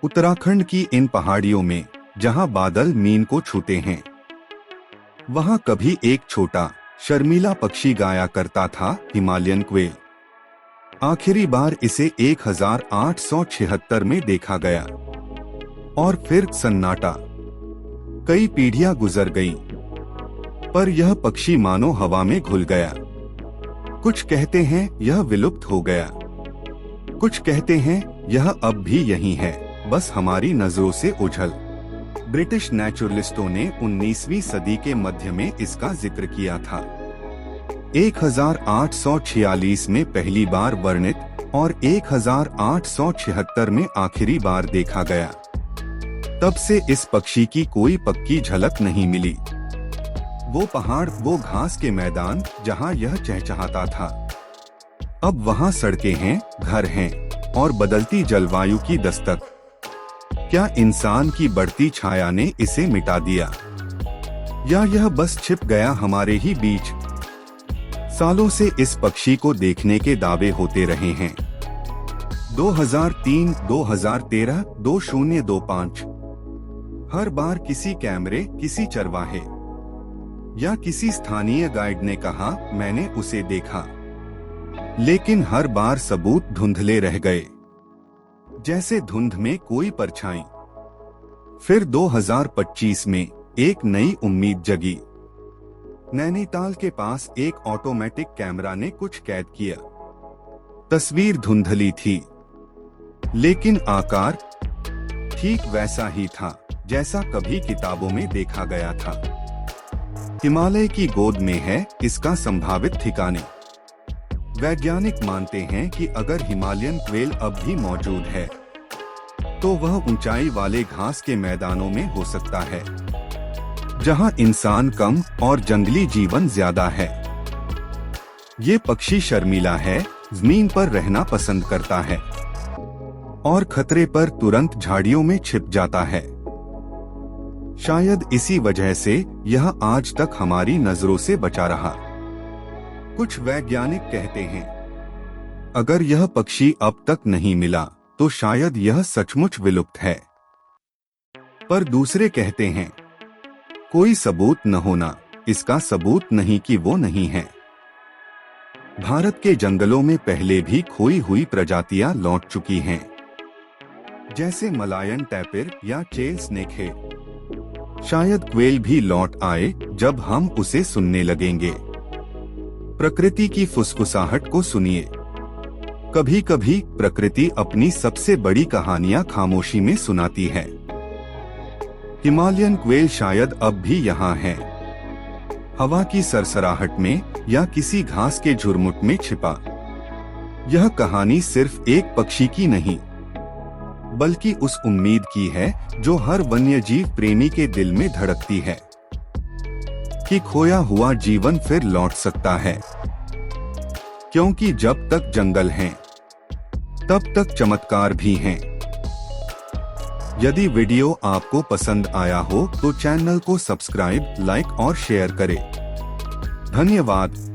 उत्तराखंड की इन पहाड़ियों में जहां बादल मीन को छूते हैं, वहां कभी एक छोटा शर्मीला पक्षी गाया करता था, हिमालयन क्वेल। आखिरी बार इसे 1876 में देखा गया और फिर सन्नाटा। कई पीढ़ियां गुजर गईं, पर यह पक्षी मानो हवा में घुल गया। कुछ कहते हैं यह विलुप्त हो गया, कुछ कहते हैं यह अब भी यही है, बस हमारी नजरों से ओझल। ब्रिटिश नेचुरलिस्टों ने 19वीं सदी के मध्य में इसका जिक्र किया था। 1846 में पहली बार वर्णित और 1876 में आखिरी बार देखा गया। तब से इस पक्षी की कोई पक्की झलक नहीं मिली। वो पहाड़, वो घास के मैदान जहां यह चहचहाता था, अब वहां सड़कें हैं, घर हैं और बदलती जलवायु की दस्तक। क्या इंसान की बढ़ती छाया ने इसे मिटा दिया, या यह बस छिप गया हमारे ही बीच? सालों से इस पक्षी को देखने के दावे होते रहे हैं। 2003, 2013, 2025 हर बार किसी कैमरे, किसी चरवाहे या किसी स्थानीय गाइड ने कहा मैंने उसे देखा, लेकिन हर बार सबूत धुंधले रह गए, जैसे धुंध में कोई परछाई। फिर 2025 में एक नई उम्मीद जगी। नैनीताल के पास एक ऑटोमेटिक कैमरा ने कुछ कैद किया। तस्वीर धुंधली थी, लेकिन आकार ठीक वैसा ही था जैसा कभी किताबों में देखा गया था। हिमालय की गोद में है इसका संभावित ठिकाने। वैज्ञानिक मानते हैं कि अगर हिमालयन क्वेल अब भी मौजूद है, तो वह ऊंचाई वाले घास के मैदानों में हो सकता है, जहां इंसान कम और जंगली जीवन ज्यादा है। ये पक्षी शर्मीला है, जमीन पर रहना पसंद करता है और खतरे पर तुरंत झाड़ियों में छिप जाता है। शायद इसी वजह से यह आज तक हमारी नजरों से बचा रहा। कुछ वैज्ञानिक कहते हैं अगर यह पक्षी अब तक नहीं मिला तो शायद यह सचमुच विलुप्त है। पर दूसरे कहते हैं कोई सबूत न होना इसका सबूत नहीं कि वो नहीं है। भारत के जंगलों में पहले भी खोई हुई प्रजातियां लौट चुकी हैं, जैसे मलायन टैपिर या चेल स्नेकहेड। शायद क्वेल भी लौट आए जब हम उसे सुनने लगेंगे। प्रकृति की फुसफुसाहट को सुनिए। कभी कभी प्रकृति अपनी सबसे बड़ी कहानियां खामोशी में सुनाती है। हिमालयन क्वेल शायद अब भी यहाँ है, हवा की सरसराहट में या किसी घास के झुरमुट में छिपा। यह कहानी सिर्फ एक पक्षी की नहीं, बल्कि उस उम्मीद की है जो हर वन्यजीव प्रेमी के दिल में धड़कती है कि खोया हुआ जीवन फिर लौट सकता है। क्योंकि जब तक जंगल हैं, तब तक चमत्कार भी हैं। यदि वीडियो आपको पसंद आया हो तो चैनल को सब्सक्राइब, लाइक और शेयर करें। धन्यवाद।